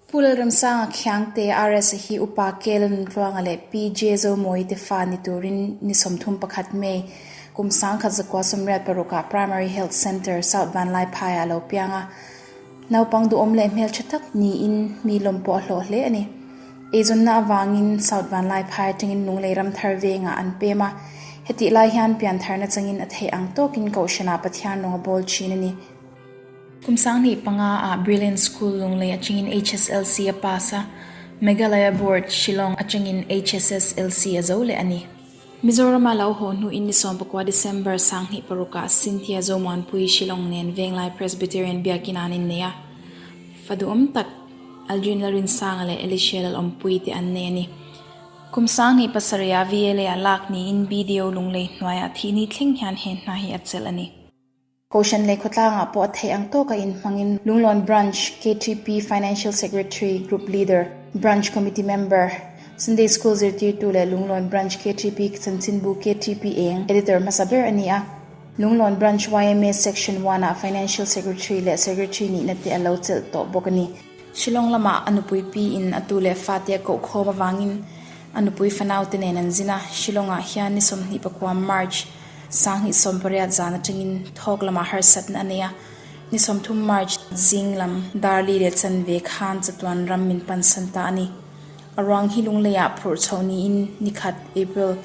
Pularam sang khyang te RS hi upa kelen ruangale PJ zo moi te fa ni turin ni somthum pakhat me kum sang kha zakwa somriat paruka Primary Health Center South Van Lai Phaya lo pianga naupang du omle mel chatak ni in mi lompo hlo hle ani ezon na wangin South Van Lai Phaya tingin nungle ram tharve nga an pema heti lai hian pian tharna changin athe ang tokin kaushana pathian nong bol chin ani kumsang ni panga a Brilliant School lungle achingin HSLC a pasa Meghalaya Board Shillong achingin HSSLC azole ani Mizoram alo ho nu in nisom pakwa December sanghi paruka Cynthia Zoman pui Shillong nen Venglai Presbyterian biakinanin neya fadum tak Aldrin larin sangale Elishel om pui ti anne ani kumsang ni pasaria VLA alak ni in video lungle noya thini thling hian hen na hi achel ani Koshan le khotanga po the ang to ka in mangin Lunglon branch KTP Financial Secretary Group Leader Branch Committee Member Sunday School Zirti tu le Lunglon Branch KTP Sansinbu KTP eng Editor Masaber ania Lunglon Branch YMA Section 1 a Financial Secretary le Secretary ni nati alo chel to bokani Shillong lama anupui pi in atule fatia ko khoma wangin anupui fanau tenen anzina Shillonga hian ni som ni pakwa March sanghi somparia jana tingin thoklama harsat na ania ni somthum March jinglam darli re chanve khan chatwan rammin pansanta ani arwang hilung leya phur chhoni in nikhat April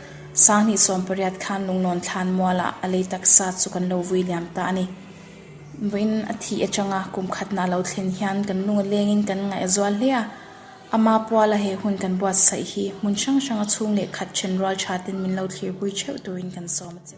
sanghi somparia khan lungnon thlan mwala alei taksa chukan lo William ta ani win athi achanga kum khatna lo thlen hian kan lung lengin kan nga azwal leya ama pwala he hun kan buat sai hi munchang shanga chung le khat chenral chatin min lo thlir pui cheu tuin kan som che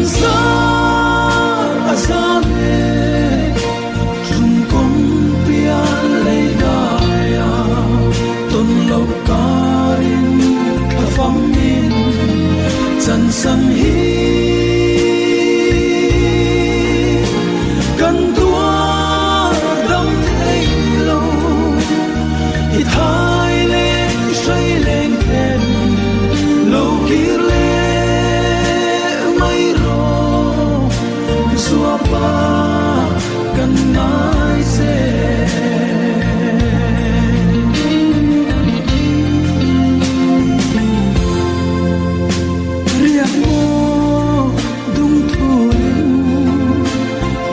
sa azame trung công pia lei daya ton lo karin kafamin chan sam hi kan tua dam thei lo hit hai le say lên khen lo kir le mai ro xua pa kan nai se riak mo dung thu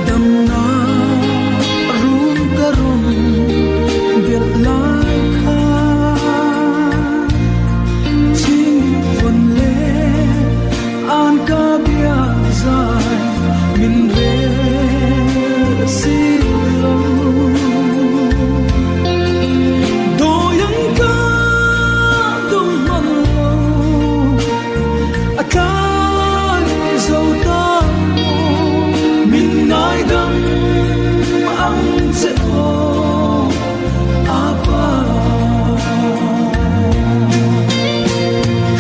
dam na rum karum biệt lai kha chim vần lê an ca bia dài min re si lo do yang ca dum man lo akai dâu ta min nai dam ang se o apa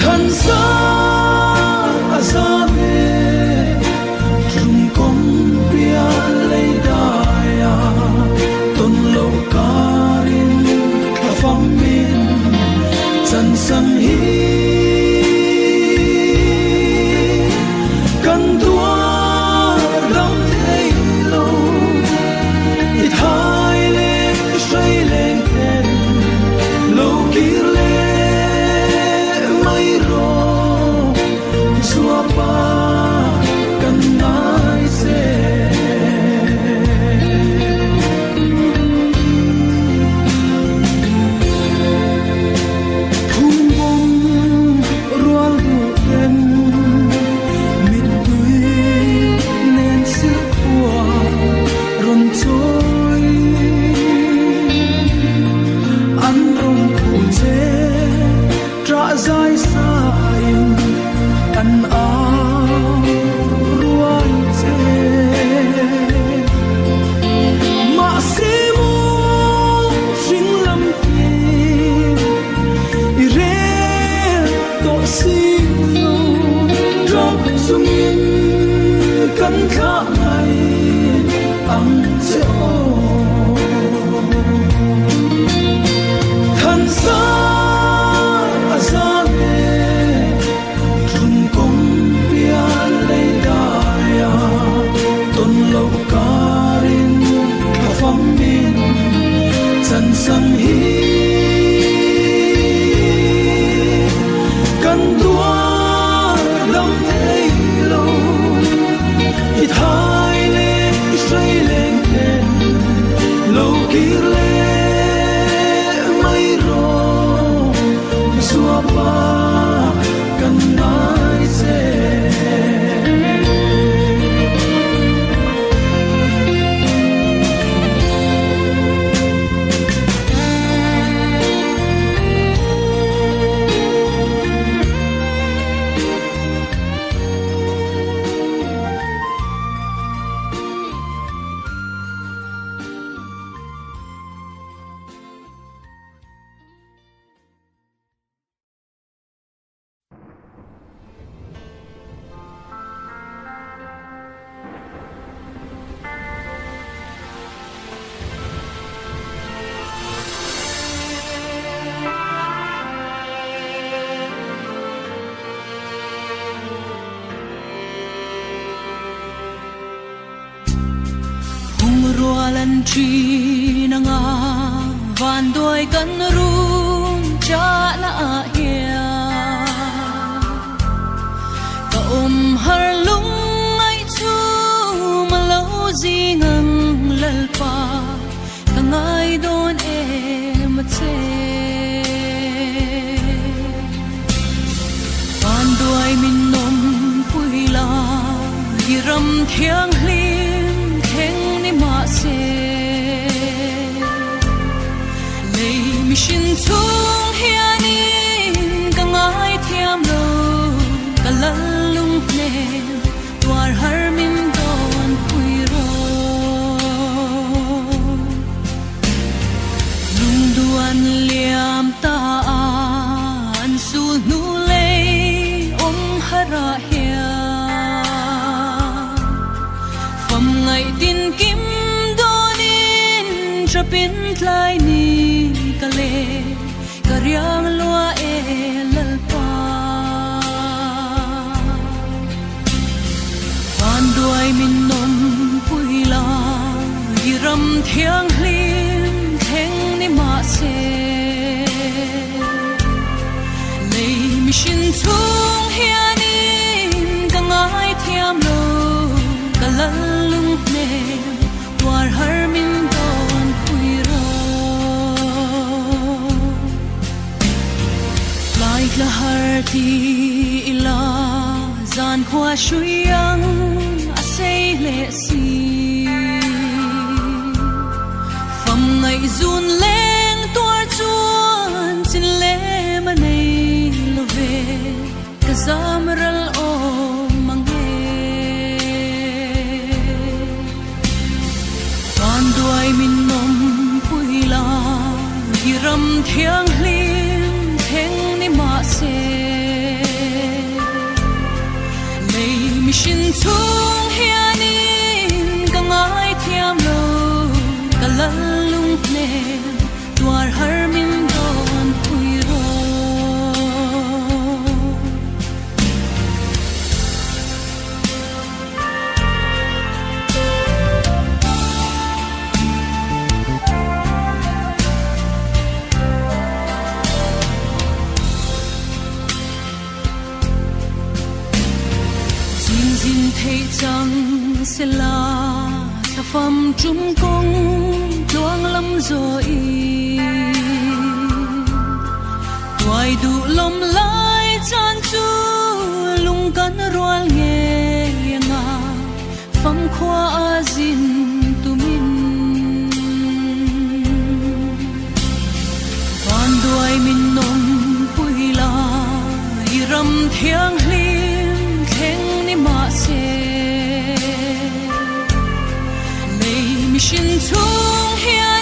khan sa azame trung công pia lei daya ton lo karin kafamin chan sam hi kan tua dam thei lo hit hai le say lên khen lo kir le mai ro xua pa kan nai se thum bom rual du den mit tui nen sil kwa ron choi an rong khu che tra zai sa in an a ruai che ma se mo sing lam ki i re to si lo drop sung in kan kha mai ang che o khan sa azame trung công pia lei daya ton lo karin kafamin chan sam hi kan tua dam thei lo hit hai le say lên khen lo kir le mai ro xua pa kan nai se rualan chi na nga van đôi kan run cha la hia ka har lung ai chu ma lo zi ngang lal pa ka ngai don e ma che van đôi min nom pui la hiram thiang hlim theng ni ma se lei mi shin chung hianin ka ngai thiam lo ka lal lung ne twar pin tlai ni kale karyang lua e lalpa van duai min nom puila iram thiang hlim theng ni ma se lei mission chung hianin kangai thiam lo kalalung ne war har min don puiro like la har ti ila zan khwa shuyang asay le si fam ngai zun leng tor chuan chin le manei love kazamral o mange van duai min nom puila hiram thiang hlim theng ni ma se lei mission chung hianin kangai thiam lo kalalung ne tuar har min don puiro zin thei chang se la tha pham trung kong tuang lam zo i tuai du lom lai chan chu lung kan rual nge nga pham khwa azin tumin van duai min nom puila iram thiang hlim theng ni ma se lei mission chung hian